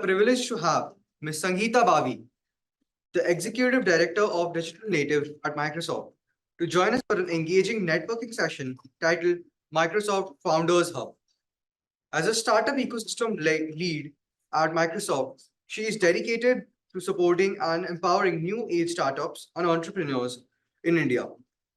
privilege to have Ms. Sangeeta Bavi, the Executive Director of Digital Native at Microsoft, to join us for an engaging networking session titled Microsoft Founders Hub. As a startup ecosystem lead at Microsoft, she is dedicated to supporting and empowering new age startups and entrepreneurs in India.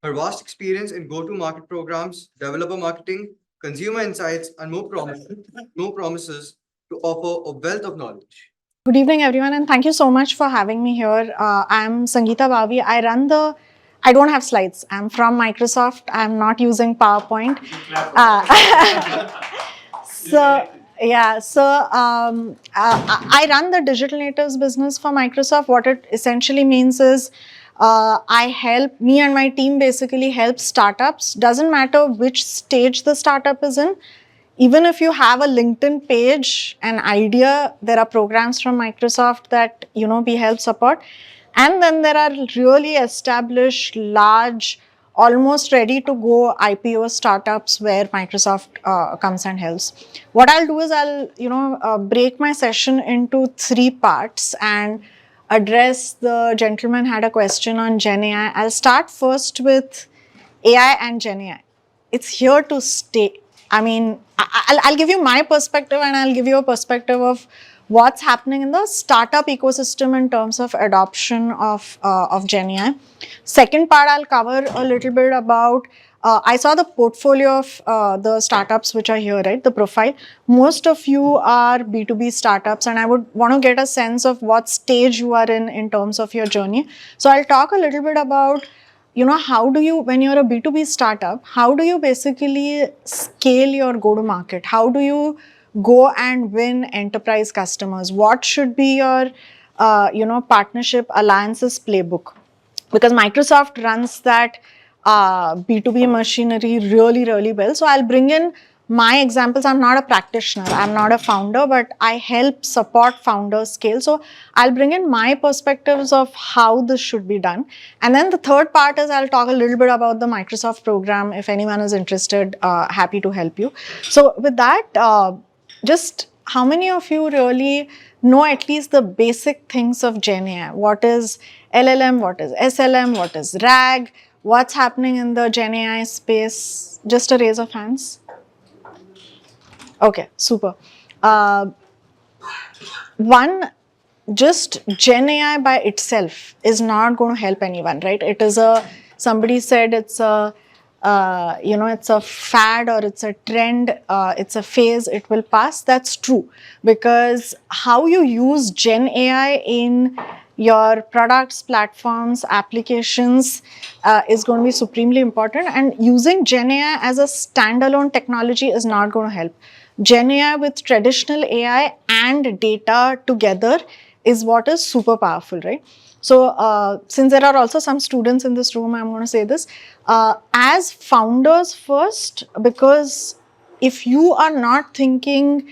Her vast experience in go to market programs, developer marketing, consumer insights, and more promises to offer a wealth of knowledge. Good evening, everyone, and thank you so much for having me here. I'm Sangeeta Bavi. I don't have slides. I'm from Microsoft. I'm not using PowerPoint. So, yeah, so I run the digital natives business for Microsoft. What it essentially means is me and my team basically help startups. Doesn't matter which stage the startup is in. Even if you have a LinkedIn page, an idea, there are programs from Microsoft that, we help support. And then there are really established, large, almost ready to go IPO startups where Microsoft comes and helps. What I'll do is I'll, break my session into 3 parts and address the gentleman had a question on Gen AI. I'll start first with AI and Gen AI. It's here to stay. I mean, I'll give you my perspective and I'll give you a perspective of what's happening in the startup ecosystem in terms of adoption of Gen AI. Second part, I'll cover a little bit about, I saw the portfolio of the startups which are here, right? The profile. Most of you are B2B startups, and I would want to get a sense of what stage you are in terms of your journey. So I'll talk a little bit about how do you, when you're a B2B startup, how do you basically scale your go-to-market? How do you go and win enterprise customers? What should be your, partnership alliances playbook? Because Microsoft runs that B2B machinery really, really well. So I'll bring in my examples. I'm not a practitioner, I'm not a founder, but I help support founders scale. So I'll bring in my perspectives of how this should be done. And then the third part is I'll talk a little bit about the Microsoft program. If anyone is interested, happy to help you. So with that, just how many of you really know at least the basic things of Gen AI? What is LLM? What is SLM? What is RAG? What's happening in the Gen AI space? Just a raise of hands. Okay, super. One, just Gen AI by itself is not going to help anyone, right? It is somebody said it's a, it's a fad or it's a trend, it's a phase, it will pass. That's true, because how you use Gen AI in your products, platforms, applications is going to be supremely important, and using Gen AI as a standalone technology is not going to help. Gen AI with traditional AI and data together is what is super powerful, right? So since there are also some students in this room, I'm going to say this. As founders first, because if you are not thinking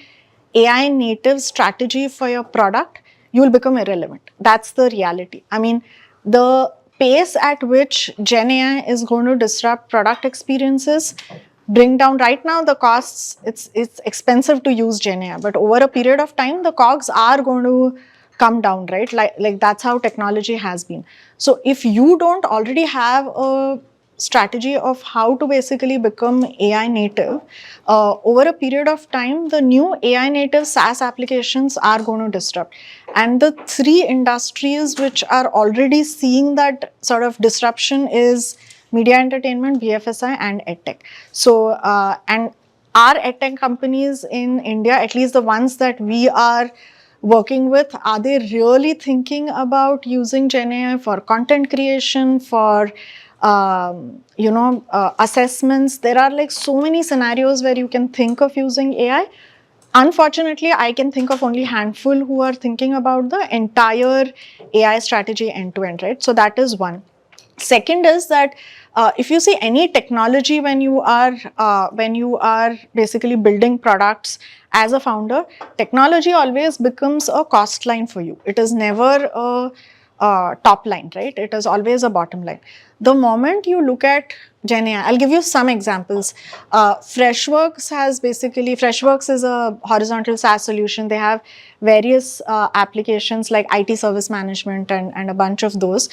AI native strategy for your product, you will become irrelevant. That's the reality. I mean, the pace at which Gen AI is going to disrupt product experiences, bring down right now the costs, it's expensive to use Gen AI, but over a period of time, the cogs are going to come down, right? Like that's how technology has been. So if you don't already have a strategy of how to basically become AI native, over a period of time, the new AI native SaaS applications are going to disrupt. And the 3 industries which are already seeing that sort of disruption is media entertainment, BFSI, and EdTech. So, and our EdTech companies in India, at least the ones that we are working with, are they really thinking about using Gen AI for content creation, for assessments? There are like so many scenarios where you can think of using AI. Unfortunately, I can think of only a handful who are thinking about the entire AI strategy end to end, right? So that is one. Second is that if you see any technology when you are basically building products as a founder, technology always becomes a cost line for you. It is never top line, right? It is always a bottom line. The moment you look at GenAI, I'll give you some examples. Freshworks is a horizontal SaaS solution. They have various applications like IT service management and a bunch of those.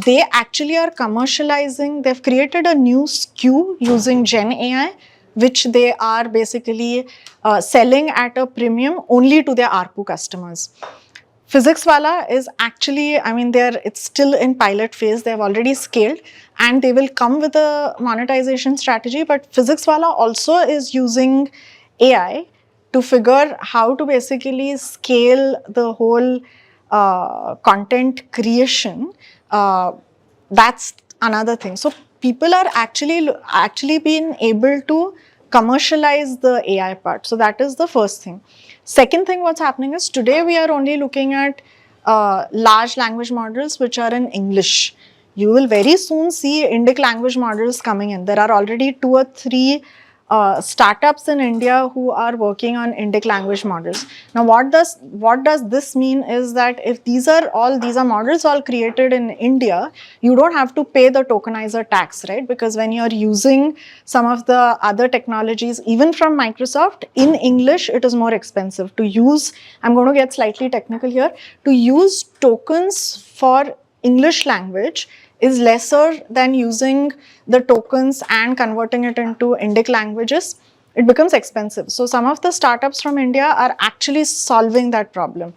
They actually are commercializing, they've created a new SKU using GenAI, which they are basically selling at a premium only to their ARPU customers. PhysicsWallah is actually, I mean, it's still in pilot phase. They've already scaled and they will come with a monetization strategy. But PhysicsWallah also is using AI to figure how to basically scale the whole content creation. That's another thing. So people are actually being able to commercialize the AI part. So that is the first thing. Second thing, what's happening is today we are only looking at large language models which are in English. You will very soon see Indic language models coming in. There are already 2 or 3 startups in India who are working on Indic language models. Now, what does this mean is that if these are models all created in India, you don't have to pay the tokenizer tax, right? Because when you're using some of the other technologies, even from Microsoft, in English, it is more expensive to use. I'm going to get slightly technical here. To use tokens for English language is lesser than using the tokens and converting it into Indic languages. It becomes expensive. So some of the startups from India are actually solving that problem.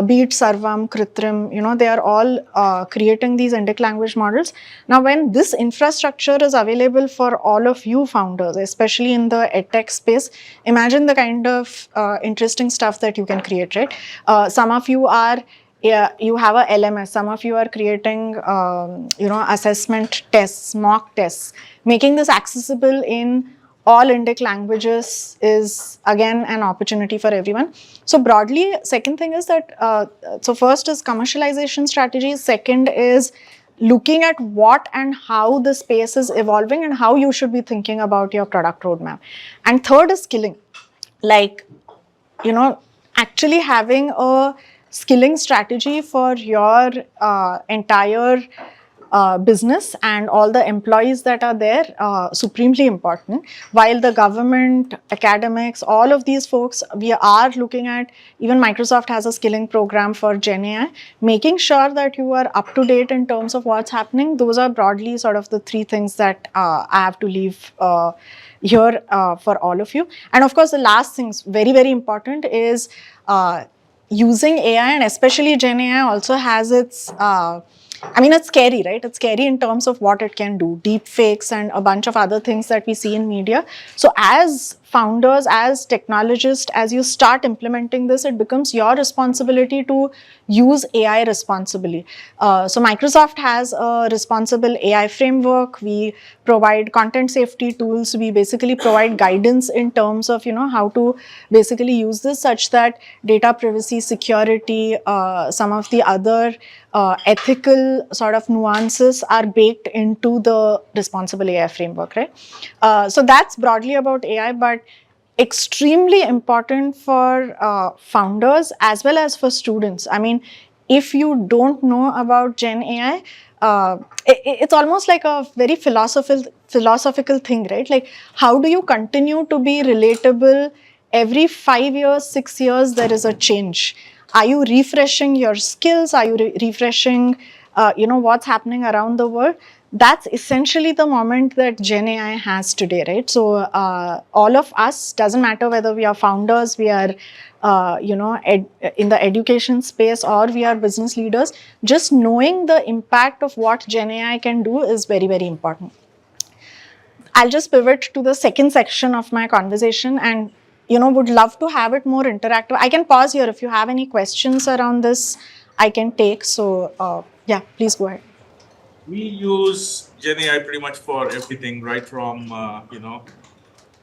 Be it Sarvam, Kritrim, they are all creating these Indic language models. Now, when this infrastructure is available for all of you founders, especially in the edtech space, imagine the kind of interesting stuff that you can create, right? Some of you are you have a LMS. Some of you are creating, assessment tests, mock tests. Making this accessible in all Indic languages is again an opportunity for everyone. So broadly, second thing is that, so first is commercialization strategies. Second is looking at what and how the space is evolving and how you should be thinking about your product roadmap. And third is skilling. Like, actually having a skilling strategy for your entire business and all the employees that are there, supremely important. While the government, academics, all of these folks, we are looking at, even Microsoft has a skilling program for GenAI, making sure that you are up to date in terms of what's happening. Those are broadly sort of the 3 things that I have to leave here for all of you. And of course, the last thing, very, very important, is using AI, and especially GenAI also has its, it's scary, right? It's scary in terms of what it can do, deep fakes and a bunch of other things that we see in media. So as founders, as technologists, as you start implementing this, it becomes your responsibility to use AI responsibly. So Microsoft has a responsible AI framework. We provide content safety tools. We basically provide guidance in terms of, how to basically use this such that data privacy, security, some of the other ethical sort of nuances are baked into the responsible AI framework, right? So that's broadly about AI, but extremely important for founders as well as for students. I mean, if you don't know about Gen AI, it's almost like a very philosophical thing, right? Like, how do you continue to be relatable? Every 5 years, 6 years, there is a change. Are you refreshing your skills? Are you refreshing, what's happening around the world? That's essentially the moment that Gen AI has today, right? So all of us, doesn't matter whether we are founders, we are, in the education space, or we are business leaders, just knowing the impact of what Gen AI can do is very, very important. I'll just pivot to the second section of my conversation and would love to have it more interactive. I can pause here if you have any questions around this, I can take. So yeah, please go ahead. We use GenAI pretty much for everything, right from,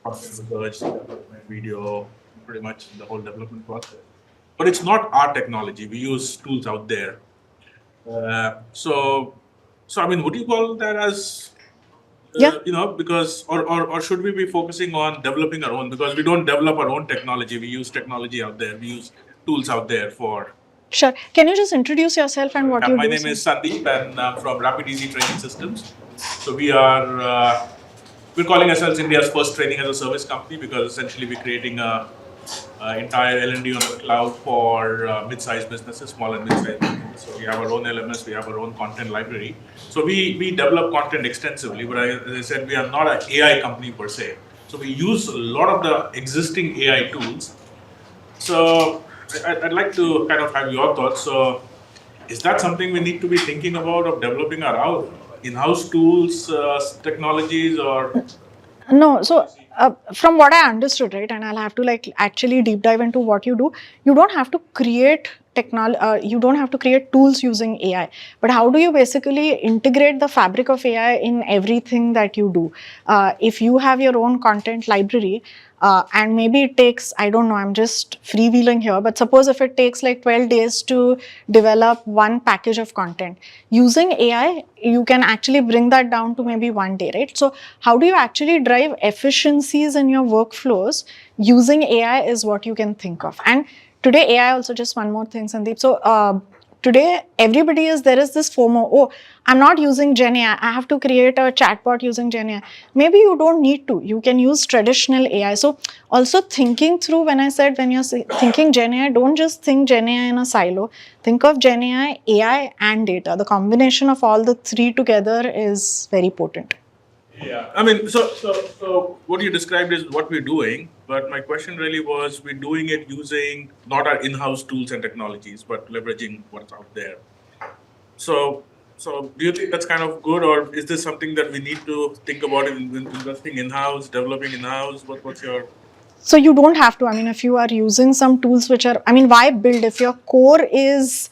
research, development, video, pretty much the whole development process. But it's not our technology. We use tools out there. So would you call that as, because, or should we be focusing on developing our own? Because we don't develop our own technology. We use technology out there. We use tools out there for Sure. Can you just introduce yourself and what you My do? name is Sandeep, and I'm from Rapid Easy Training Systems. So we're calling ourselves India's first training as a service company, because essentially we're creating a entire L&D on the cloud for mid-sized businesses, small and mid-sized businesses. So we have our own LMS, we have our own content library. So we develop content extensively, but as I said, we are not an AI company per se. So we use a lot of the existing AI tools. So I'd like to kind of have your thoughts. So is that something we need to be thinking about, of developing our in-house tools, technologies, or? No, so from what I understood, right, and I'll have to like actually deep dive into what you do. You don't have to create technology. You don't have to create tools using AI. But how do you basically integrate the fabric of AI in everything that you do? If you have your own content library, and maybe it takes, I don't know, I'm just freewheeling here, but suppose if it takes like 12 days to develop one package of content, using AI, you can actually bring that down to maybe 1 day, right? So how do you actually drive efficiencies in your workflows using AI is what you can think of. And today AI also, just one more thing, Sandeep. So today there is this FOMO. Oh, I'm not using GenAI. I have to create a chatbot using GenAI. Maybe you don't need to. You can use traditional AI. So also thinking through, when you're thinking GenAI, don't just think GenAI in a silo. Think of GenAI, AI and data. The combination of all the three together is very potent. Yeah, I mean, so what you described is what we're doing, but my question really was, we're doing it using not our in-house tools and technologies, but leveraging what's out there. So do you think that's kind of good, or is this something that we need to think about investing in-house, developing in-house? What's your? So you don't have to. I mean, if you are using some tools which are, I mean, why build if your core is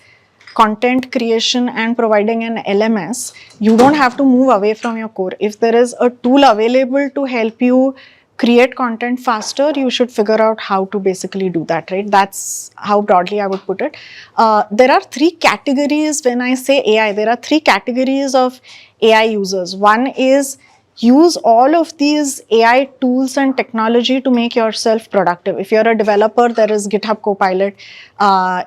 content creation and providing an LMS? You don't have to move away from your core. If there is a tool available to help you create content faster, you should figure out how to basically do that, right? That's how broadly I would put it. There are three categories when I say AI. There are three categories of AI users. One is use all of these AI tools and technology to make yourself productive. If you're a developer, there is GitHub Copilot.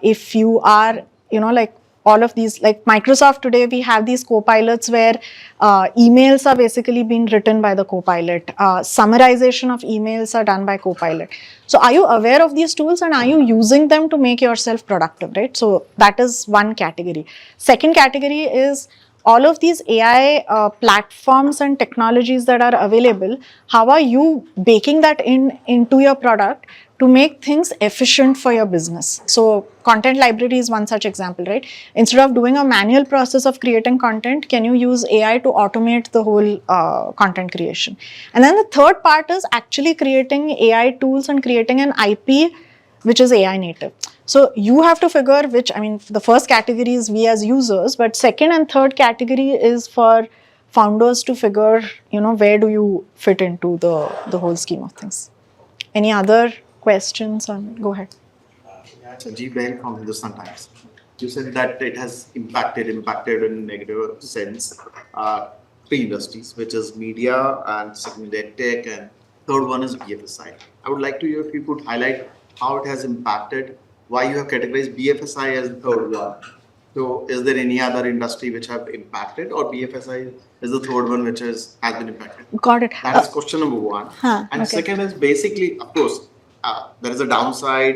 If you are, like all of these, like Microsoft today, we have these copilots where emails are basically being written by the copilot. Summarization of emails are done by copilot. So are you aware of these tools and are you using them to make yourself productive, right? So that is one category. Second category is all of these AI platforms and technologies that are available. How are you baking that into your product to make things efficient for your business? So content library is one such example, right? Instead of doing a manual process of creating content, can you use AI to automate the whole content creation? And then the third part is actually creating AI tools and creating an IP which is AI native. So you have to figure which, I mean, the first category is we as users, but second and third category is for founders to figure, where do you fit into the whole scheme of things. Any other questions? Go ahead. Sanjeev Bain from Hindustan Times. You said that it has impacted in a negative sense, three industries, which is media and second tech, and third one is BFSI. I would like to hear if you could highlight how it has impacted, why you have categorized BFSI as the third one. So is there any other industry which have impacted, or BFSI is the third one which has been impacted? Got it. That is question number one. And okay. second is basically, of course, there is a downside,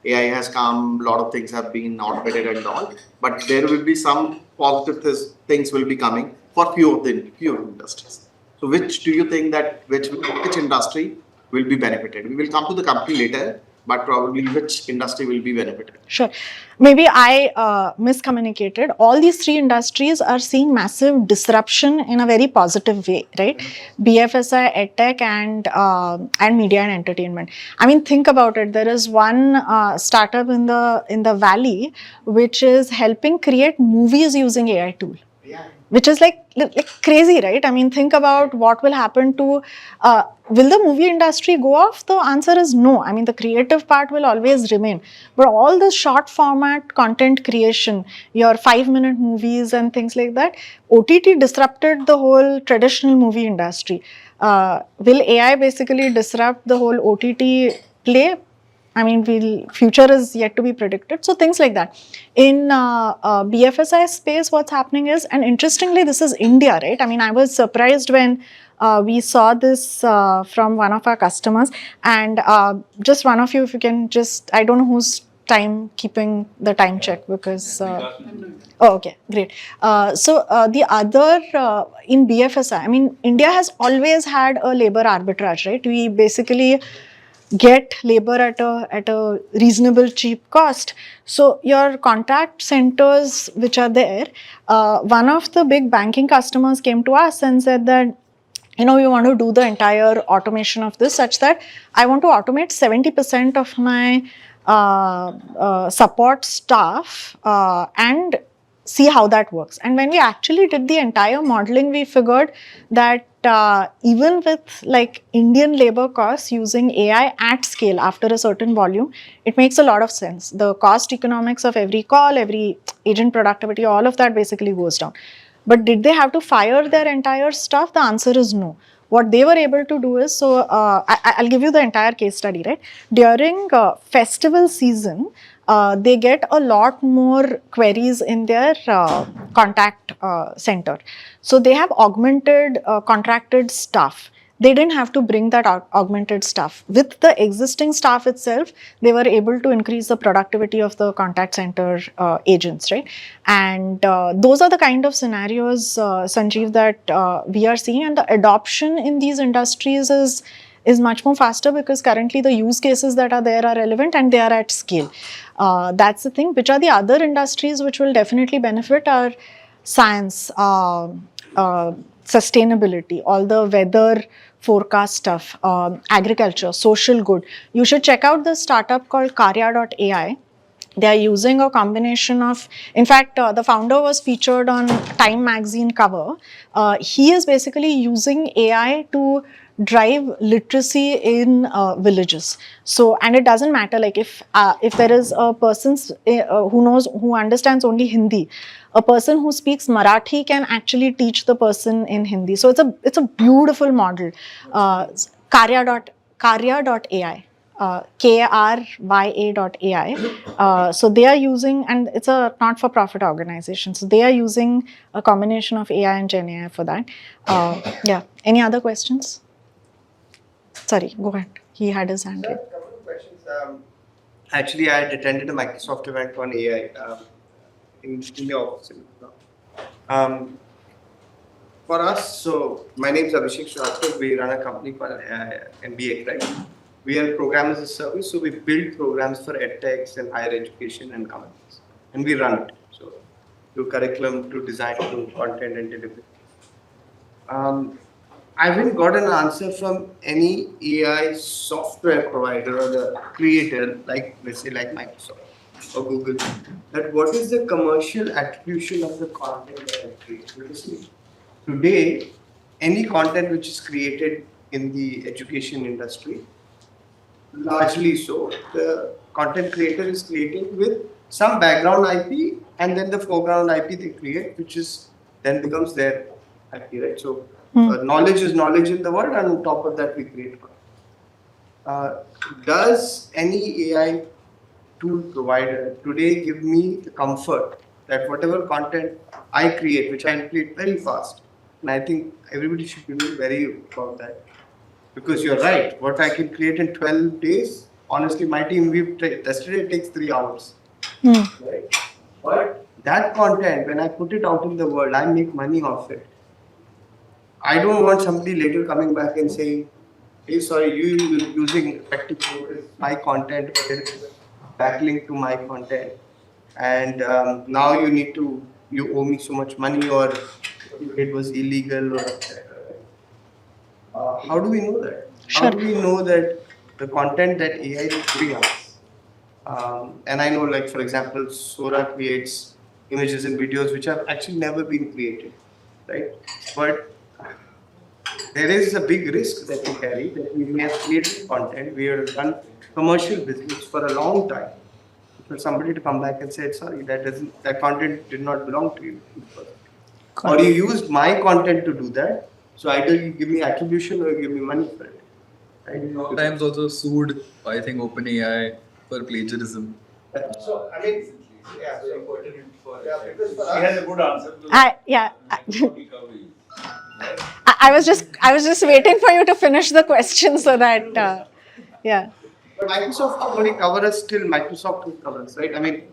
AI has come, a lot of things have been automated and all, but there will be some positive things will be coming for few industries. So which do you think that, which industry will be benefited? We will come to the company later, but probably which industry will be benefited? Sure. Maybe I miscommunicated. All these three industries are seeing massive disruption in a very positive way, right? BFSI, EdTech, and media and entertainment. I mean, think about it. There is one startup in the Valley which is helping create movies using AI tool. Which is like crazy, right? I mean, think about what will happen to, will the movie industry go off? The answer is no. I mean, the creative part will always remain. But all the short format content creation, your 5-minute movies and things like that, OTT disrupted the whole traditional movie industry. Will AI basically disrupt the whole OTT play? I mean, future is yet to be predicted. So things like that. In BFSI space, what's happening is, and interestingly, this is India, right? I mean, I was surprised when we saw this from one of our customers. And just one of you, if you can just, I don't know who's time keeping the time check because. Oh, okay, great. The other in BFSI, I mean, India has always had a labor arbitrage, right? We basically get labor at a reasonable cheap cost. So your contact centers which are there, one of the big banking customers came to us and said that, you know, we want to do the entire automation of this such that I want to automate 70% of my support staff and see how that works. And when we actually did the entire modeling, we figured that even with like Indian labor costs using AI at scale after a certain volume, it makes a lot of sense. The cost economics of every call, every agent productivity, all of that basically goes down. But did they have to fire their entire staff? The answer is no. What they were able to do is, so I'll give you the entire case study, right? During festival season, they get a lot more queries in their contact center. So they have augmented contracted staff. They didn't have to bring that augmented staff. With the existing staff itself, they were able to increase the productivity of the contact center agents, right? And those are the kind of scenarios, Sanjeev, that we are seeing. And the adoption in these industries is much more faster because currently the use cases that are there are relevant and they are at scale. That's the thing. Which are the other industries which will definitely benefit are science, sustainability, all the weather forecast stuff, agriculture, social good. You should check out the startup called Karya.ai. They are using a combination of, in fact, the founder was featured on Time magazine cover. He is basically using AI to drive literacy in villages. So, and it doesn't matter, like if there is a person who understands only Hindi, a person who speaks Marathi can actually teach the person in Hindi. So it's a beautiful model. Karya.ai. Krya.ai. So they are using, and it's a not-for-profit organization. So they are using a combination of AI and Gen AI for that. Yeah. Any other questions? Sorry, go ahead. He had his hand Sir, raised. a couple of questions. Actually, I had attended a Microsoft event on AI in the office. For us, so my name is Abhishek Shrivastava. We run a company called MBA, right? We are program as a service, so we build programs for edtechs and higher education and companies, and we run it. So, to curriculum, to design, to content and delivery. I haven't got an answer from any AI software provider or the creator, like let's say like Microsoft or Google, that what is the commercial attribution of the content that I create? Because today, any content which is created in the education industry, largely so, the content creator is creating with some background IP and then the foreground IP they create, which is then becomes their IP, right? So knowledge is knowledge in the world, and on top of that we create. Does any AI tool provider today give me the comfort that whatever content I create, which I create very fast, and I think everybody should be very about that, because you're right, what I can create in 12 days, honestly, my team, we've tested it, takes 3 hours. Right? But that content, when I put it out in the world, I make money off it. I don't want somebody later coming back and saying, hey, sorry, you using effective my content, but there is a backlink to my content. And now you owe me so much money, or it was illegal, or how do we know that? Sure. How do we know that the content that AI is giving us? And I know, like, for example, Sora creates images and videos which have actually never been created, right? But there is a big risk that we carry, that we may have created content, we have done commercial business for a long time, for somebody to come back and say, sorry, that content did not belong to you. Or you used my content to do that, so either you give me attribution or you give me money for it. Times also sued, I think, OpenAI for plagiarism. So, I mean, yeah, so, yeah, because for He has us, a good answer. I was just waiting for you to finish the question so that yeah. but Microsoft will only cover us till Microsoft will cover us, right? I mean,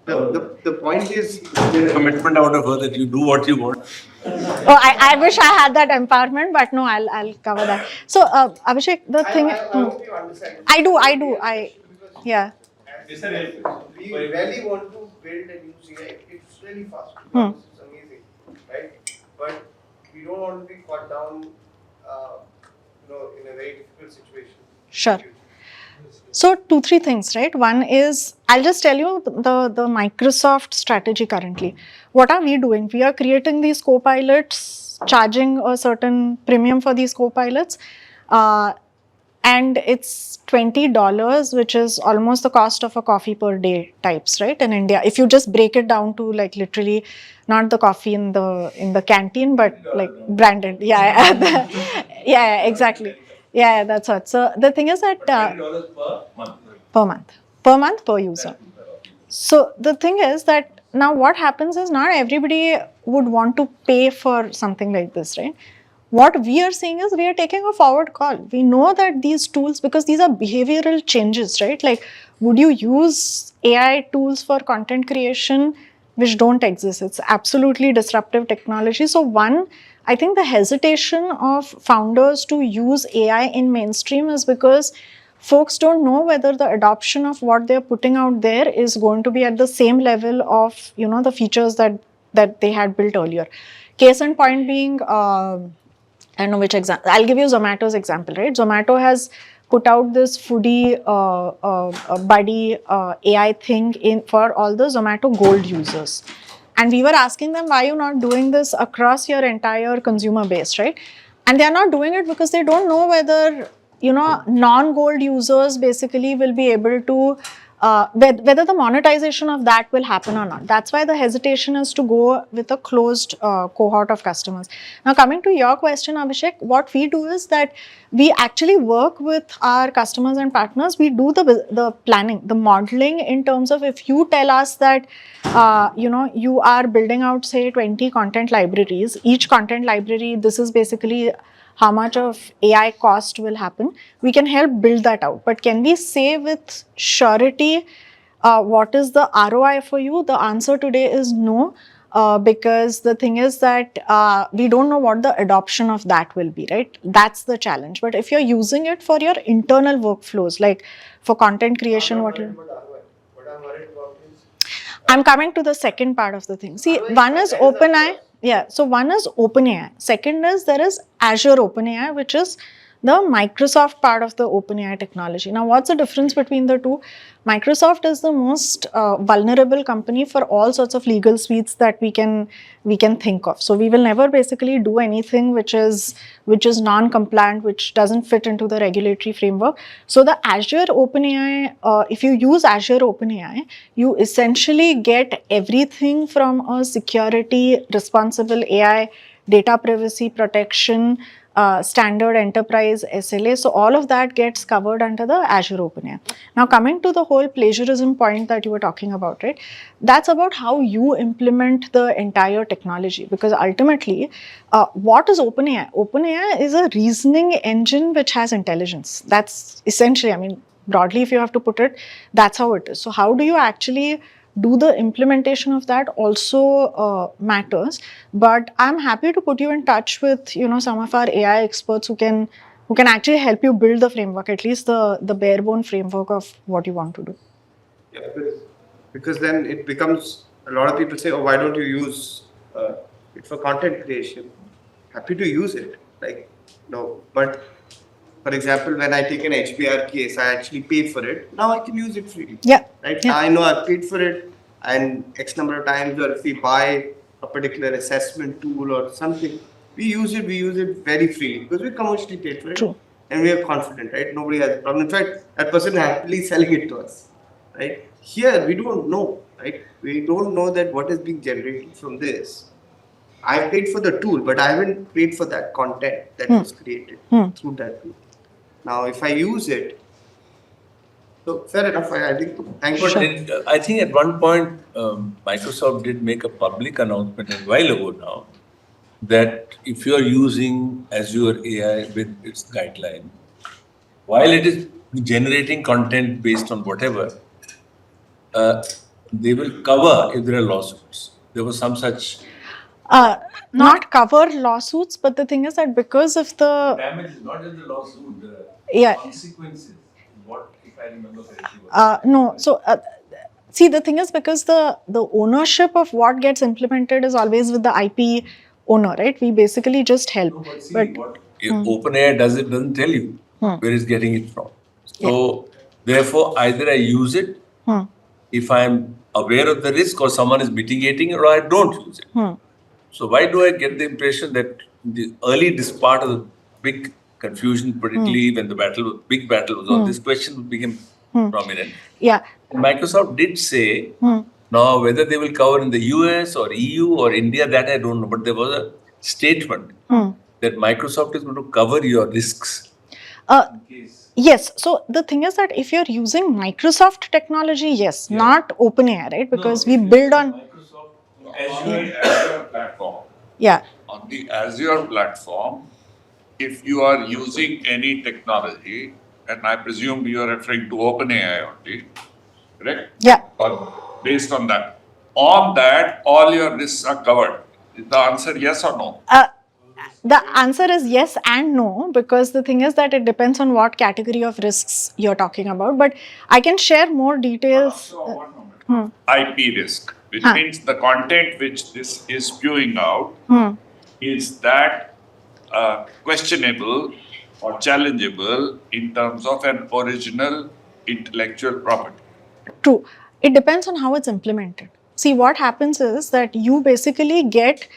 the point is, Commitment out of her that you do what you want. Oh, I wish I had that empowerment, but no, I'll cover that. So Abhishek, the thing. I hope you understand. I do. Yeah. We really want to build and use AI. It's really fast. Hmm. It's amazing, right? But we don't want to be caught down, in a very difficult situation. Sure. So 2-3 things, right? One is, I'll just tell you the Microsoft strategy currently. What are we doing? We are creating these co-pilots, charging a certain premium for these co-pilots. And it's $20, which is almost the cost of a coffee per day types, right? In India, if you just break it down to like literally, not the coffee in the canteen, but like branded. Yeah, yeah, exactly. Yeah, that's what. So the thing is that $20 per month per user. So the thing is that now what happens is not everybody would want to pay for something like this, right? What we are saying is we are taking a forward call. We know that these tools, because these are behavioral changes, right? Like, would you use AI tools for content creation which don't exist? It's absolutely disruptive technology. So one, I think the hesitation of founders to use AI in mainstream is because folks don't know whether the adoption of what they're putting out there is going to be at the same level of, the features that they had built earlier. Case in point being, I don't know which example. I'll give you Zomato's example, right? Zomato has put out this foodie buddy AI thing for all the Zomato Gold users. And we were asking them, why are you not doing this across your entire consumer base, right? And they are not doing it because they don't know whether, non-gold users basically will be able to, whether the monetization of that will happen or not. That's why the hesitation is to go with a closed cohort of customers. Now, coming to your question, Abhishek, what we do is that we actually work with our customers and partners. We do the planning, the modeling in terms of, if you tell us that, you are building out, say, 20 content libraries, each content library, this is basically how much of AI cost will happen, we can help build that out. But can we say with surety what is the ROI for you? The answer today is no, because the thing is that we don't know what the adoption of that will be, right? That's the challenge. But if you're using it for your internal workflows, like for content creation, What I'm worried about is, I'm coming to the second part of the thing. See, one is OpenAI. Yeah, so one is OpenAI. Second is there is Azure OpenAI, which is the Microsoft part of the OpenAI technology. Now, what's the difference between the two? Microsoft is the most vulnerable company for all sorts of legal suites that we can think of. So we will never basically do anything which is non-compliant, which doesn't fit into the regulatory framework. So the Azure OpenAI, if you use Azure OpenAI, you essentially get everything from a security, responsible AI, data privacy protection, standard enterprise SLA. So all of that gets covered under the Azure OpenAI. Now, coming to the whole plagiarism point that you were talking about, right? That's about how you implement the entire technology. Because ultimately, what is OpenAI? OpenAI is a reasoning engine which has intelligence. That's essentially, broadly, if you have to put it, that's how it is. So how do you actually do the implementation of that also matters. But I'm happy to put you in touch with some of our AI experts who can actually help you build the framework, at least the bare bone framework of what you want to do. yeah, because then it becomes, a lot of people say, oh, why don't you use it for content creation? Happy to use it, but for example, when I take an HBR case, I actually paid for it. Now I can use it freely. Yeah. Right? Yeah. I know I paid for it, and X number of times, or if we buy a particular assessment tool or something, we use it very freely because we commercially paid for it. True. And we are confident, right? Nobody has a problem. In fact, that person is happily selling it to us, right? Here, we don't know, right? We don't know that what is being generated from this. I paid for the tool, but I haven't paid for that content that was created through that tool. Now, if I use it, so fair enough. I think thank God. I think at one point, Microsoft did make a public announcement a while ago now that if you are using Azure AI with its guideline, while it is generating content based on whatever, they will cover if there are lawsuits. There was some such Not cover lawsuits, but the thing is that because of the damage, not just the lawsuit, the yeah. consequences. What, if I remember correctly? No, so see, the thing is because the ownership of what gets implemented is always with the IP owner, right? We basically just help. No, but see, But what if OpenAI doesn't tell you where it's getting it from. So therefore, either I use it if I'm aware of the risk, or someone is mitigating it, or I don't use it. So why do I get the impression that the early this part of the big confusion, particularly when the big battle was on, this question became prominent. yeah, And Microsoft did say, now whether they will cover in the US or EU or India, that I don't know, but there was a statement that Microsoft is going to cover your risks. yes. So the thing is that if you're using Microsoft technology, yes, not OpenAI, right? Because we build on Azure platform. yeah. On the Azure platform, if you are using any technology, and I presume you are referring to OpenAI only, correct? Yeah. Or based on that. On that, all your risks are covered. Is the answer yes or no? The answer is yes and no, because the thing is that it depends on what category of risks you're talking about. But I can share more details. So one moment. IP risk, which means the content which this is spewing out, is that questionable or challengeable in terms of an original intellectual property? True. It depends on how it's implemented. See, what happens is that you basically get,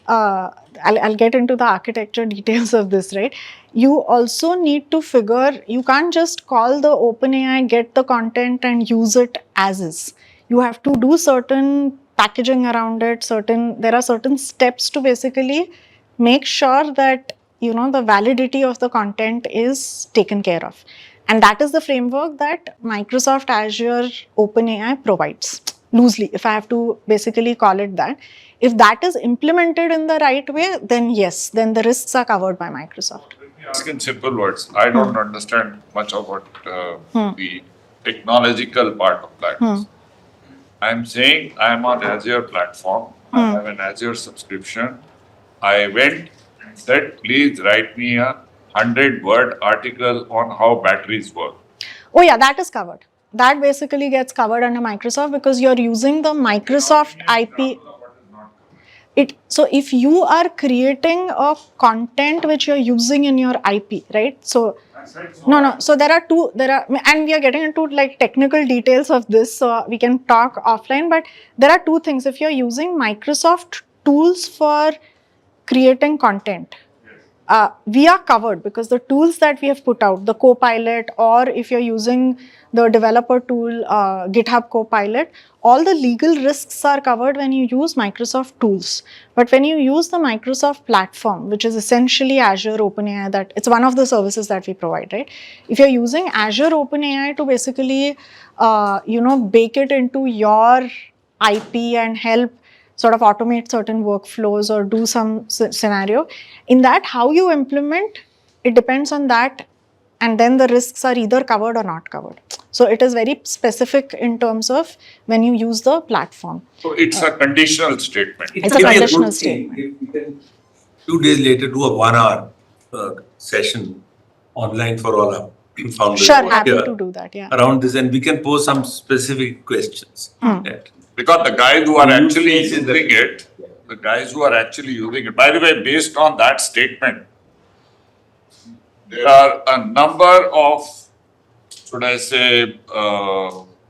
I'll get into the architecture details of this, right? You also need to figure, you can't just call the OpenAI, get the content and use it as is. You have to do certain packaging around it, there are certain steps to basically make sure that, you know, the validity of the content is taken care of. And that is the framework that Microsoft Azure OpenAI provides, loosely, if I have to basically call it that. If that is implemented in the right way, then yes, then the risks are covered by Microsoft. Let me ask in simple words. I don't understand much about the technological part of that. I'm saying I'm on Azure platform. I have an Azure subscription. I went and said, please write me a 100-word article on how batteries work. Oh yeah, that is covered. That basically gets covered under Microsoft because you're using the Microsoft IP. So if you are creating a content which you're using in your IP, right? So no. So and we are getting into like technical details of this, so we can talk offline. But there are two things. If you're using Microsoft tools for creating content, we are covered because the tools that we have put out, the Copilot, or if you're using the developer tool, GitHub Copilot, all the legal risks are covered when you use Microsoft tools. But when you use the Microsoft platform, which is essentially Azure OpenAI, that it's one of the services that we provide, right? If you're using Azure OpenAI to basically, bake it into your IP and help sort of automate certain workflows or do some scenario. In that, how you implement, it depends on that, and then the risks are either covered or not covered. So it is very specific in terms of when you use the platform. So it's a conditional statement. It's a conditional statement. If we can 2 days later do a 1 hour session online for all our founders. Sure, happy here to do that, yeah. around this, and we can pose some specific questions. That Because the guys who are actually using it, by the way, based on that statement, there are a number of, should I say,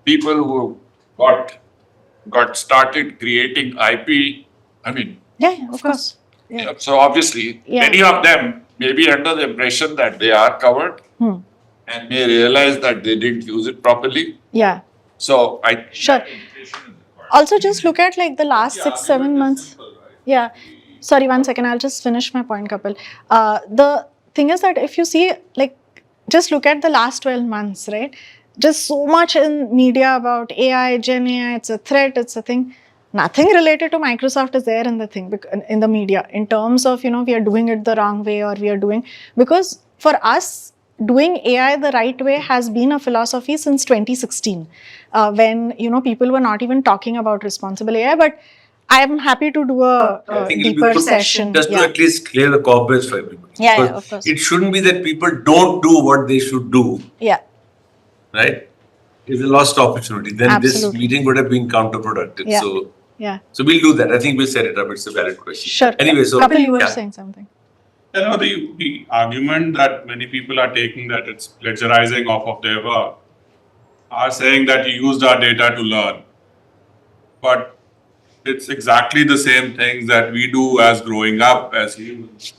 people who got started creating IP. I mean, Yeah, of course. Yeah. so obviously, many of them may be under the impression that they are covered and may realize that they didn't use it properly. Yeah. So Sure. Also, just look at like the last 6-7 months. Yeah. Sorry, 1 second. I'll just finish my point, Kapil. The thing is that if you see, like, just look at the last 12 months, right? Just so much in media about AI, Gen AI, it's a threat, it's a thing. Nothing related to Microsoft is there in the thing, in the media, in terms of, we are doing it the wrong way, or we are doing, because for us, doing AI the right way has been a philosophy since 2016, when, people were not even talking about responsible AI, but I am happy to do a I think it'll be deeper good session. just to at least clear the cobwebs for everybody. Yeah, Because of course. it shouldn't be that people don't do what they should do, Yeah, right? It's a lost opportunity. Then this Absolutely. meeting would have been counterproductive. Yeah. So, yeah. so we'll do that. I think we'll set it up. It's a valid question. Sure. Anyway, so Kapil, you were yeah. saying something. The argument that many people are taking that it's plagiarizing off of their work are saying that you used our data to learn. But it's exactly the same things that we do as growing up as humans.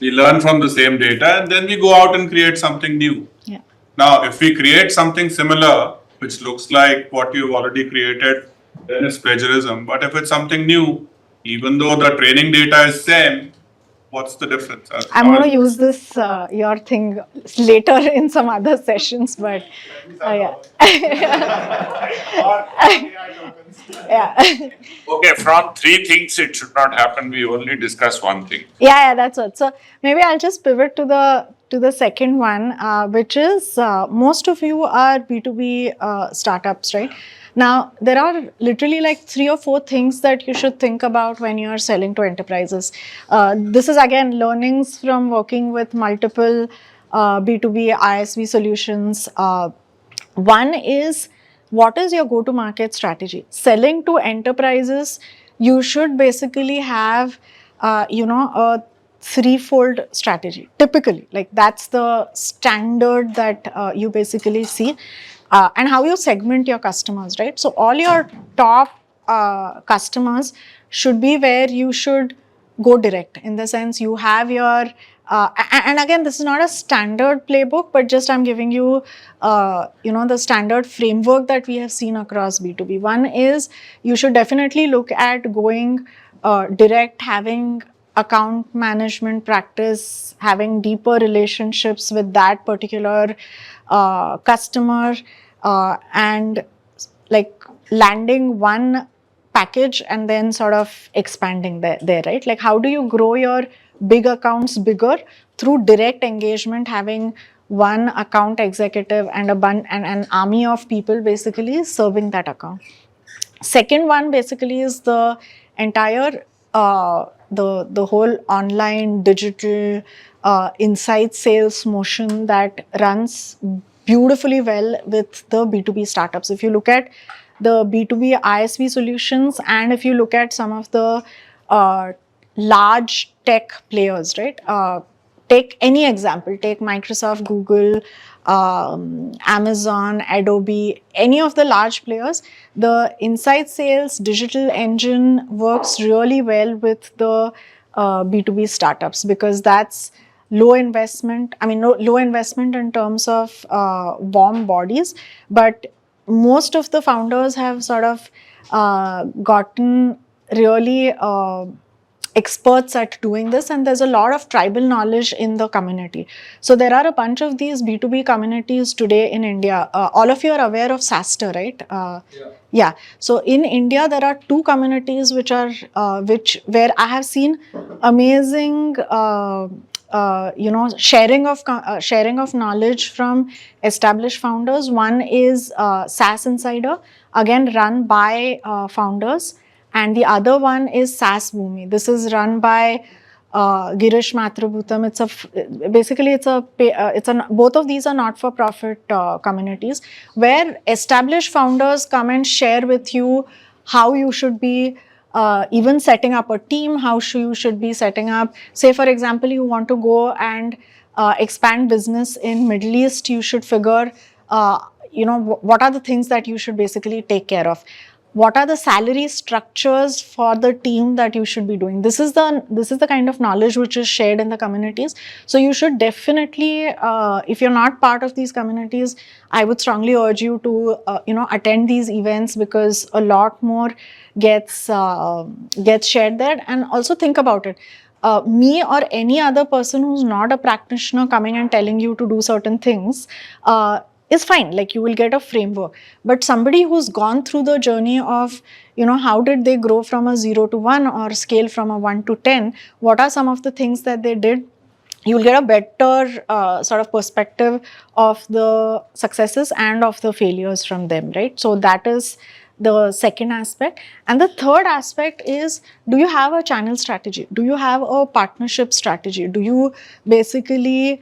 We learn from the same data and then we go out and create something new. Yeah. Now, if we create something similar, which looks like what you've already created, then it's plagiarism. But if it's something new, even though the training data is same, what's the difference? I'm going to use this, your thing, later in some other sessions, but yeah. yeah. Okay, from three things it should not happen. We only discuss one thing. Yeah, that's what. So maybe I'll just pivot to the second one, which is most of you are B2B startups, right? Now, there are literally like 3 or 4 things that you should think about when you're selling to enterprises. This is again learnings from working with multiple B2B ISV solutions. One is, what is your go-to-market strategy? Selling to enterprises, you should basically have, a threefold strategy. Typically, like that's the standard that you basically see. And how you segment your customers, right? So all your top customers should be where you should go direct, in the sense you have your, and again, this is not a standard playbook, but just I'm giving you, the standard framework that we have seen across B2B. One is, you should definitely look at going direct, having account management practice, having deeper relationships with that particular customer, and like landing one package and then sort of expanding there, right? Like, how do you grow your big accounts bigger? Through direct engagement, having one account executive and an army of people basically serving that account. Second one basically is the entire the whole online digital inside sales motion that runs beautifully well with the B2B startups. If you look at the B2B ISV solutions, and if you look at some of the large tech players, right? Take any example, take Microsoft, Google, Amazon, Adobe, any of the large players, the inside sales digital engine works really well with the B2B startups, because that's low investment. I mean, low investment in terms of warm bodies, but most of the founders have sort of gotten really experts at doing this, and there's a lot of tribal knowledge in the community. So there are a bunch of these B2B communities today in India. All of you are aware of SaaStr, right? Yeah. So in India, there are 2 communities which are where I have seen amazing sharing of knowledge from established founders. One is SaaS Insider, again run by founders, and the other one is SaaS Boomi. This is run by Girish Mathrubootham. Both of these are not-for-profit communities where established founders come and share with you how you should be even setting up a team, how you should be setting up. Say, for example, you want to go and expand business in Middle East, you should figure, what are the things that you should basically take care of. What are the salary structures for the team that you should be doing? This is the kind of knowledge which is shared in the communities. So you should definitely, if you're not part of these communities, I would strongly urge you to attend these events, because a lot more gets shared there. And also think about it. me or any other person who's not a practitioner coming and telling you to do certain things is fine. Like, you will get a framework. But somebody who's gone through the journey of, how did they grow from a 0 to 1 or scale from a 1 to 10? What are some of the things that they did? You'll get a better sort of perspective of the successes and of the failures from them, right? So that is the second aspect. And the third aspect is, do you have a channel strategy? Do you have a partnership strategy? Do you basically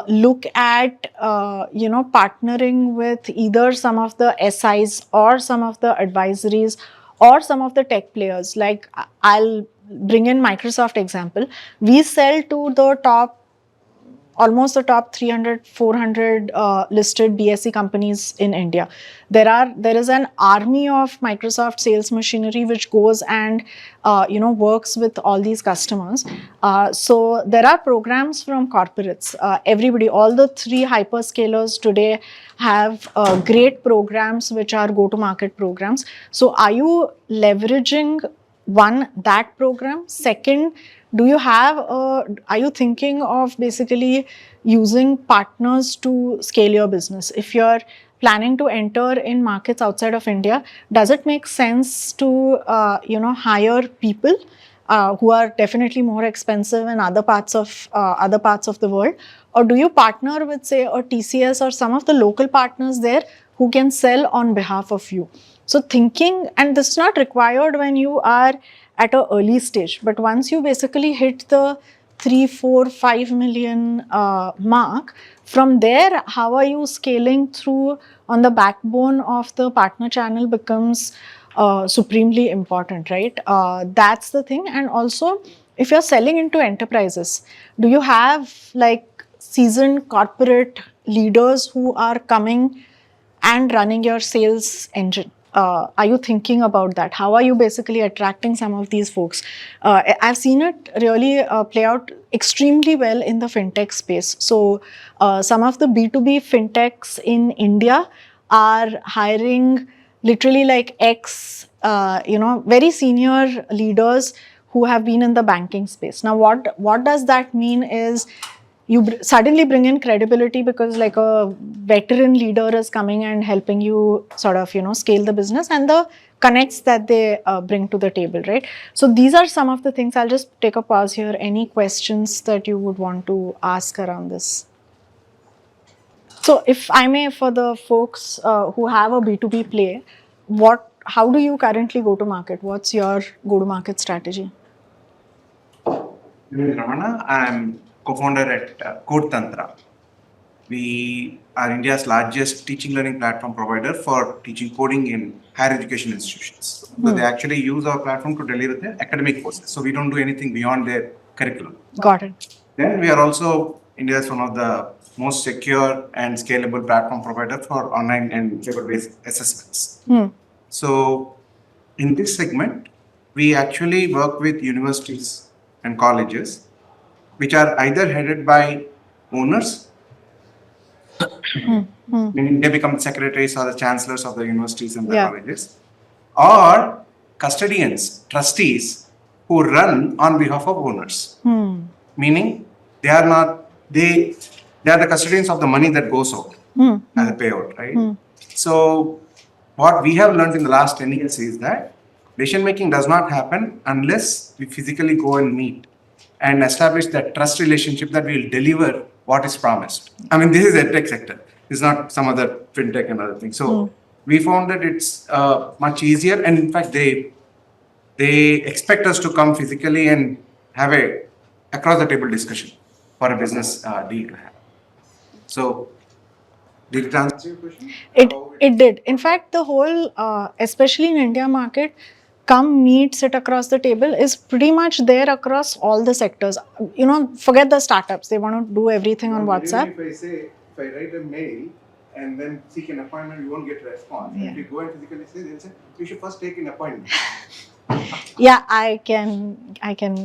look at, partnering with either some of the SIs or some of the advisories or some of the tech players? Like, I'll bring in Microsoft example. We sell to the almost the top 300, 400 listed BSE companies in India. There is an army of Microsoft sales machinery which goes and works with all these customers. So there are programs from corporates. Everybody, all the 3 hyperscalers today have great programs which are go-to-market programs. So are you leveraging that program? Second, are you thinking of basically using partners to scale your business? If you're planning to enter in markets outside of India, does it make sense to, hire people who are definitely more expensive in other parts of the world? Or do you partner with, say, a TCS or some of the local partners there who can sell on behalf of you? So thinking, and this is not required when you are at an early stage, but once you basically hit the 3, 4, 5 million mark, from there, how are you scaling through on the backbone of the partner channel becomes supremely important, right? That's the thing. And also, if you're selling into enterprises, do you have like seasoned corporate leaders who are coming and running your sales engine? Are you thinking about that? How are you basically attracting some of these folks? I've seen it really play out extremely well in the fintech space. So some of the B2B fintechs in India are hiring literally like very senior leaders who have been in the banking space. Now, what does that mean is, you suddenly bring in credibility because like a veteran leader is coming and helping you sort of, scale the business, and the connects that they bring to the table, right? So these are some of the things. I'll just take a pause here. Any questions that you would want to ask around this? So if I may, for the folks who have a B2B play, how do you currently go to market? What's your go-to-market strategy? Ramana, I'm co-founder at Code Tantra. We are India's largest teaching learning platform provider for teaching coding in higher education institutions. So they actually use our platform to deliver their academic courses. So we don't do anything beyond their curriculum. Got it. Then we are also India's one of the most secure and scalable platform provider for online and paper-based assessments. So in this segment, we actually work with universities and colleges, which are either headed by owners, meaning they become secretaries or the chancellors of the universities and the colleges, or custodians, trustees who run on behalf of owners, meaning they are the custodians of the money that goes out as a payout, right? So what we have learned in the last 10 years is that decision making does not happen unless we physically go and meet and establish that trust relationship that we will deliver what is promised. I mean, this is a tech sector. It's not some other fintech and other things. So we found that it's much easier, and in fact, they expect us to come physically and have a across the table discussion for a business deal to have. So, did it answer your question? It did. In fact, the whole, especially in India market, come meet, sit across the table is pretty much there across all the sectors. Forget the startups. They want to do everything on WhatsApp. If I write a mail and then seek an appointment, you won't get a response. Yeah. If you go and physically say, they'll say, you should first take an appointment. Yeah, I can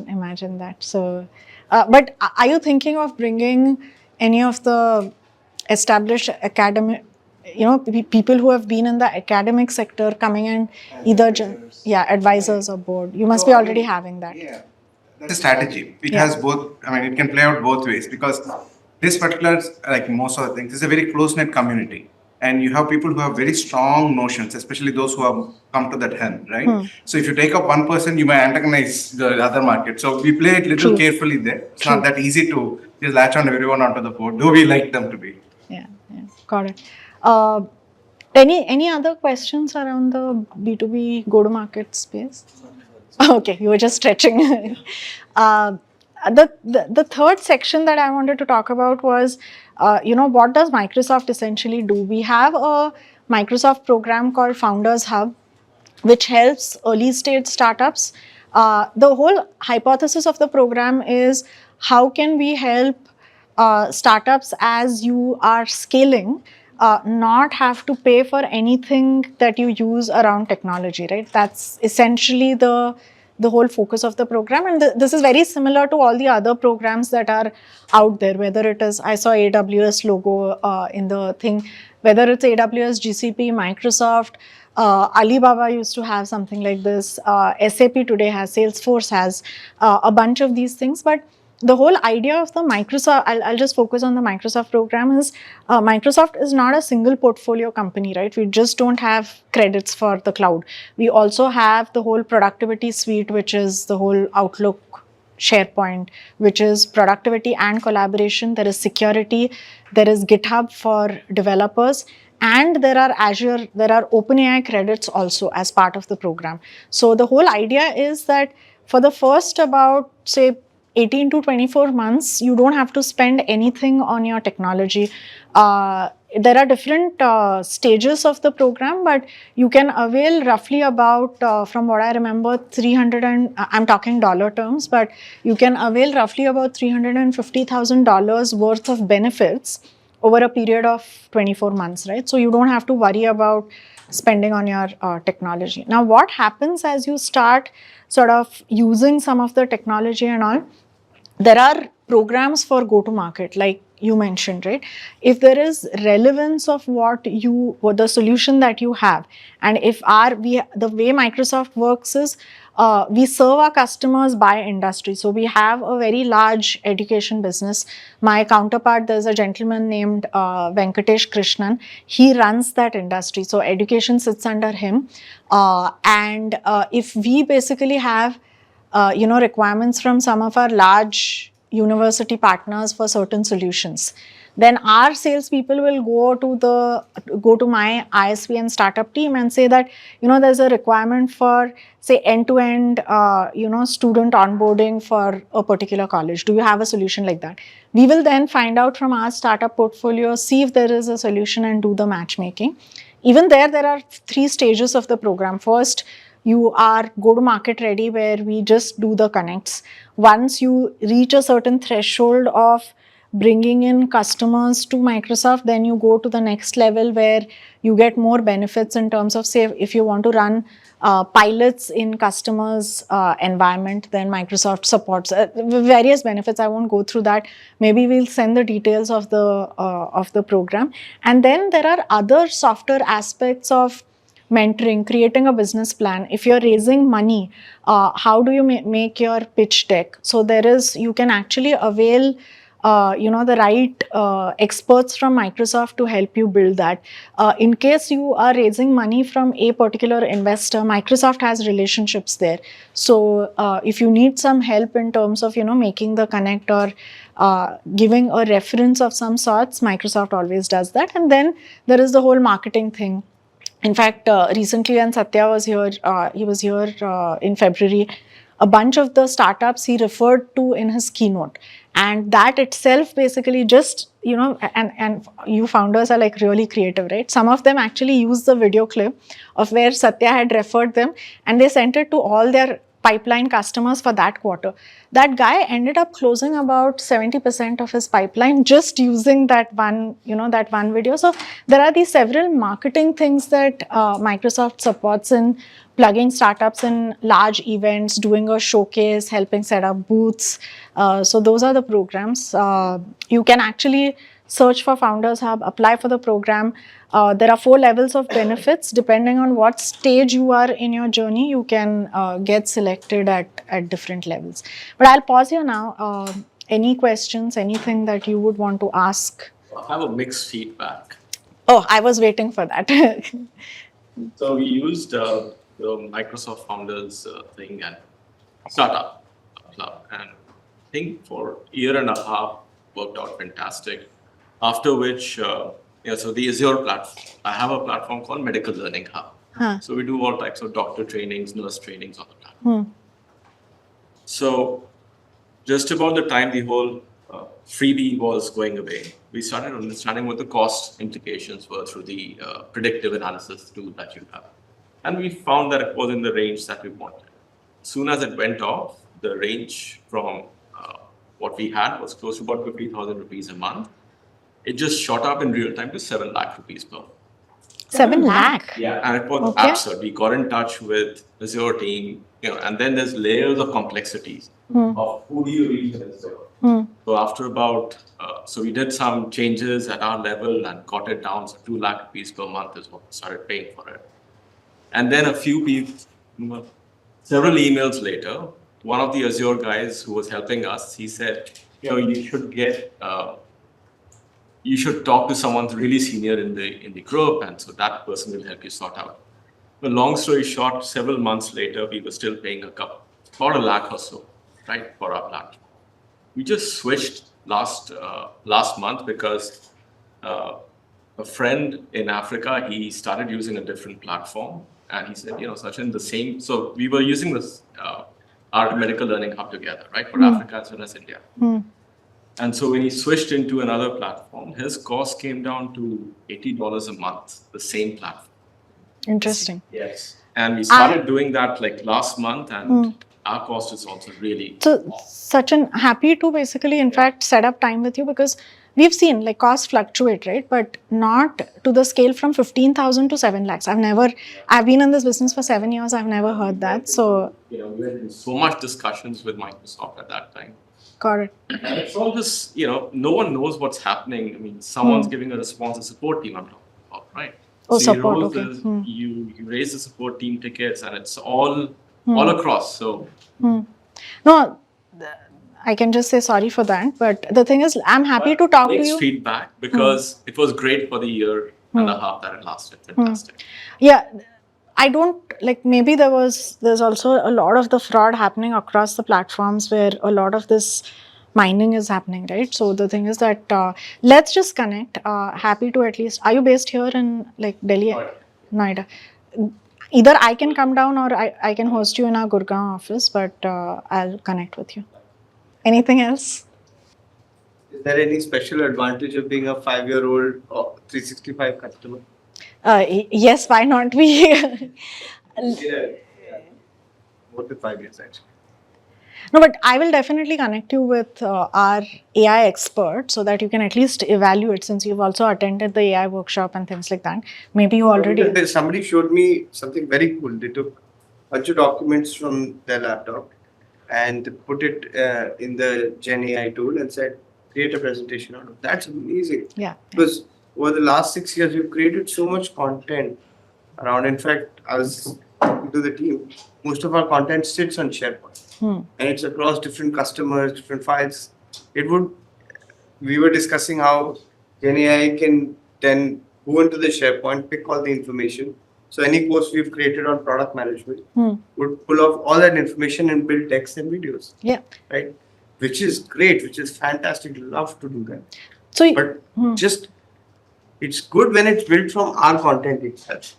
imagine that. So, but are you thinking of bringing any of the established academic, people who have been in the academic sector coming and either advisors or board? You must be already having that. Yeah. That's a strategy. It Yeah. has both, I mean, it can play out both ways because this particular, like most of the things, is a very close-knit community. And you have people who have very strong notions, especially those who have come to that helm, right? So if you take up one person, you may antagonize the other market. So we play it little True. carefully there. It's True. not that easy to just latch on everyone onto the board, though we like them to be. Yeah, got it. Any other questions around the B2B go-to-market space? Okay, you were just stretching. The third section that I wanted to talk about was, what does Microsoft essentially do? We have a Microsoft program called Founders Hub, which helps early stage startups. The whole hypothesis of the program is how can we help startups as you are scaling not have to pay for anything that you use around technology, right? That's essentially the whole focus of the program. And this is very similar to all the other programs that are out there, whether it is, I saw AWS logo in the thing, whether it's AWS, GCP, Microsoft, Alibaba used to have something like this, SAP today has, Salesforce has a bunch of these things. But the whole idea of the Microsoft, I'll just focus on the Microsoft program, is Microsoft is not a single portfolio company, right? We just don't have credits for the cloud. We also have the whole productivity suite, which is the whole Outlook, SharePoint, which is productivity and collaboration. There is security, there is GitHub for developers, and there are OpenAI credits also as part of the program. So the whole idea is that for the first about, say, 18 to 24 months, you don't have to spend anything on your technology. There are different stages of the program, but you can avail roughly about, from what I remember, I'm talking dollar terms, but you can avail roughly about $350,000 worth of benefits over a period of 24 months, right? So you don't have to worry about spending on your technology. Now, what happens as you start sort of using some of the technology and all, there are programs for go-to-market, like you mentioned, right? If there is relevance of what the solution that you have, and if the way Microsoft works is, we serve our customers by industry. So we have a very large education business. My counterpart, there's a gentleman named Venkatesh Krishnan. He runs that industry. So education sits under him. And if we basically have requirements from some of our large university partners for certain solutions, then our salespeople will go to my ISV and startup team and say that, there's a requirement for, say, end-to-end, student onboarding for a particular college. Do you have a solution like that? We will then find out from our startup portfolio, see if there is a solution and do the matchmaking. Even there are 3 stages of the program. First, you are go-to-market ready, where we just do the connects. Once you reach a certain threshold of bringing in customers to Microsoft, then you go to the next level where you get more benefits in terms of, say, if you want to run pilots in customers' environment, then Microsoft supports various benefits. I won't go through that. Maybe we'll send the details of the program. And then there are other softer aspects of mentoring, creating a business plan. If you're raising money, how do you make your pitch deck? So you can actually avail the right experts from Microsoft to help you build that. In case you are raising money from a particular investor, Microsoft has relationships there. So if you need some help in terms of, making the connect or giving a reference of some sorts, Microsoft always does that. And then there is the whole marketing thing. In fact, recently when Satya was here, he was here in February, a bunch of the startups he referred to in his keynote. And that itself basically just, and you founders are like really creative, right? Some of them actually used the video clip of where Satya had referred them, and they sent it to all their pipeline customers for that quarter. That guy ended up closing about 70% of his pipeline just using that one video. So there are these several marketing things that Microsoft supports in plugging startups in large events, doing a showcase, helping set up booths. So those are the programs. You can actually search for Founders Hub, apply for the program. There are 4 levels of benefits. Depending on what stage you are in your journey, you can get selected at different levels. But I'll pause here now. Any questions, anything that you would want to ask? I have a mixed feedback. Oh, I was waiting for that. So we used the Microsoft Founders thing and startup club, and I think for a year and a half worked out fantastic. After which, so the Azure platform, I have a platform called Medical Learning Hub. Huh. So we do all types of doctor trainings, nurse trainings on the platform. So just about the time the whole freebie was going away, we started understanding what the cost implications were through the predictive analysis tool that you have. And we found that it was in the range that we wanted. As soon as it went off, the range from what we had was close to about 50,000 rupees a month. It just shot up in real time to 7 lakh rupees per month. 7 lakh? Yeah, and it was Okay. absurd. We got in touch with Azure team, and then there's layers of complexities of who do you reach in Azure. So after about, so we did some changes at our level and got it down. So 2 lakh rupees per month is what we started paying for it. And then a few people, several emails later, one of the Azure guys who was helping us, he said, you should get, you should talk to someone really senior in the group, and so that person will help you sort out. But long story short, several months later, we were still paying about 1 lakh or so, right, for our platform. We just switched last month because a friend in Africa, he started using a different platform, and he said, Sachin, the same. So we were using this our medical learning hub together, right, for Africa as well as India. And so when he switched into another platform, his cost came down to $80 a month, the same platform. Interesting. Yes. And we started doing that like last month, and our cost is also really. So, Sachin, happy to basically, in fact, set up time with you because we've seen like costs fluctuate, right? But not to the scale from 15,000 to 7 lakhs. I've been in this business for 7 years. I've never heard that. So, We were in so much discussions with Microsoft at that time. got it. And it's all just, no one knows what's happening. I mean, someone's giving a response, a support team I'm talking about, right? Oh, So support, you okay. raise this- you raise the support team tickets, and it's all across. So No, I can just say sorry for that. But the thing is, I'm happy to talk to mixed you. feedback because it was great for the year and a half that it lasted. Fantastic. Yeah, I don't like maybe there's also a lot of the fraud happening across the platforms where a lot of this mining is happening, right? So the thing is that let's just connect. Happy to at least. Are you based here in like Delhi, Noida? Either I can come down or I can host you in our Gurgaon office, but I'll connect with you. Anything else? Is there any special advantage of being a 5-year-old or 365 customer? Yes, why not? More than 5 years actually. No, but I will definitely connect you with our AI expert so that you can at least evaluate since you've also attended the AI workshop and things like that. Maybe you already. Somebody showed me something very cool. They took a bunch of documents from their laptop and put it in the Gen AI tool and said, create a presentation out of it. That's amazing. Yeah. Because over the last 6 years, we've created so much content around. In fact, I was talking to the team. Most of our content sits on SharePoint. And it's across different customers, different files. We were discussing how Gen AI can then go into the SharePoint, pick all the information. So any post we've created on product management would pull off all that information and build text and videos. Yeah. Right? Which is great, which is fantastic. Love to do that. So, But just, it's good when it's built from our content itself.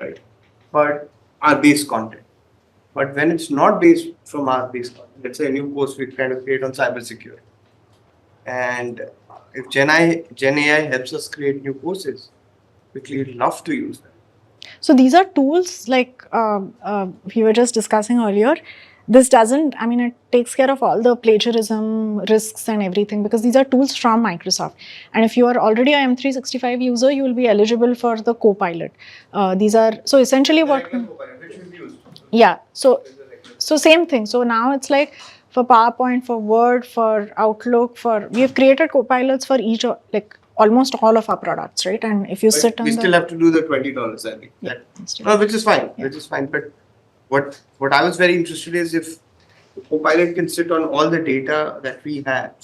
Right? But our base content. But when it's not based from our base content, let's say a new post we kind of create on cybersecurity. And if Gen AI helps us create new courses, we'd love to use them. so these are tools like we were just discussing earlier. This doesn't, I mean, it takes care of all the plagiarism risks and everything because these are tools from Microsoft. And if you are already a M365 user, you will be eligible for the Copilot. These are, so essentially what, yeah, so same thing. So now it's like for PowerPoint, for Word, for Outlook, we have created copilots for each, like almost all of our products, right? And if you But sit on we the, still have to do the $20, I think. Yeah, That- still. No, which is fine, Yeah. which is fine. But what I was very interested is if Copilot can sit on all the data that we have,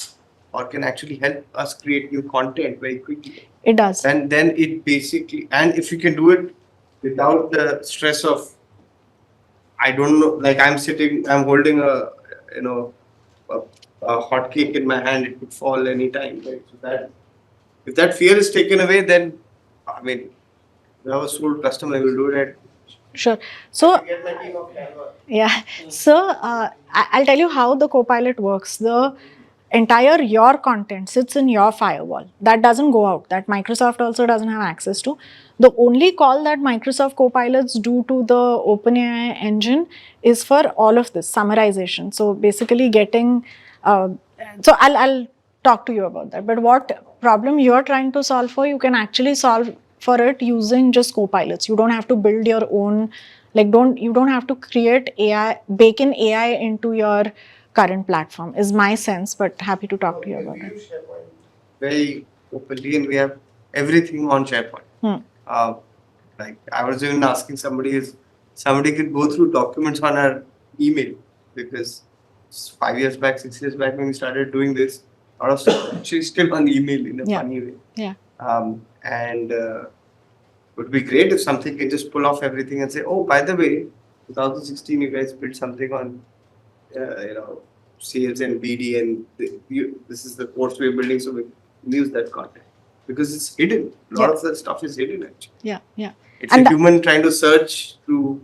or can actually help us create new content very quickly. it does. And then it basically, and if you can do it without the stress of, I don't know, like I'm holding a, a hot cake in my hand, it could fall anytime, right? So that, if that fear is taken away, then, I mean, if I have a sold customer, I will do it. Sure. So, Get my team of Canva. yeah. So, I'll tell you how the Copilot works. The entire your content sits in your firewall. That doesn't go out. That Microsoft also doesn't have access to. The only call that Microsoft Copilots do to the OpenAI engine is for all of this summarization. So basically getting, so I'll talk to you about that. But what problem you're trying to solve for, you can actually solve for it using just Copilots. You don't have to build your own, you don't have to create AI, bake in AI into your current platform, is my sense, but happy to talk to you about it. Very openly, and we have everything on SharePoint. Like I was even asking somebody if somebody could go through documents on our email, because 5 years back, 6 years back when we started doing this, a lot of stuff actually still on email in a Yeah. funny way. Yeah. And it would be great if something can just pull off everything and say, oh, by the way, 2016 you guys built something on, sales and BD, and this is the course we're building, so we can use that content. Because it's hidden. A lot Yeah. of that stuff is hidden actually. Yeah, yeah. It's And a human trying to search through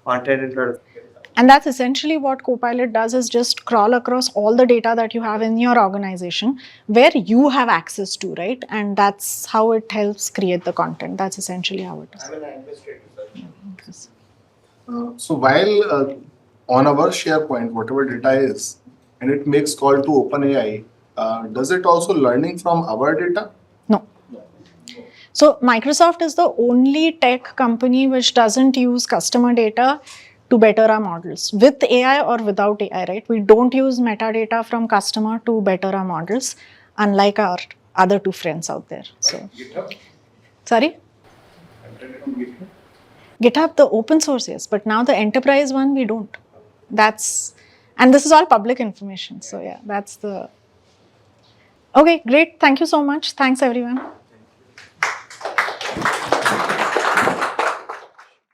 content and try to figure it out. And that's essentially what Copilot does, is just crawl across all the data that you have in your organization where you have access to, right? And that's how it helps create the content. That's essentially how it is. I'm an administrator. Sir. So while on our SharePoint, whatever data is, and it makes call to OpenAI, does it also learning from our data? No. So Microsoft is the only tech company which doesn't use customer data to better our models, with AI or without AI, right? We don't use metadata from customer to better our models, unlike our other two friends out there. So, sorry? GitHub, the open source, yes, but now the enterprise one, we don't. And this is all public information. So yeah, that's the, okay, great. Thank you so much. Thanks everyone.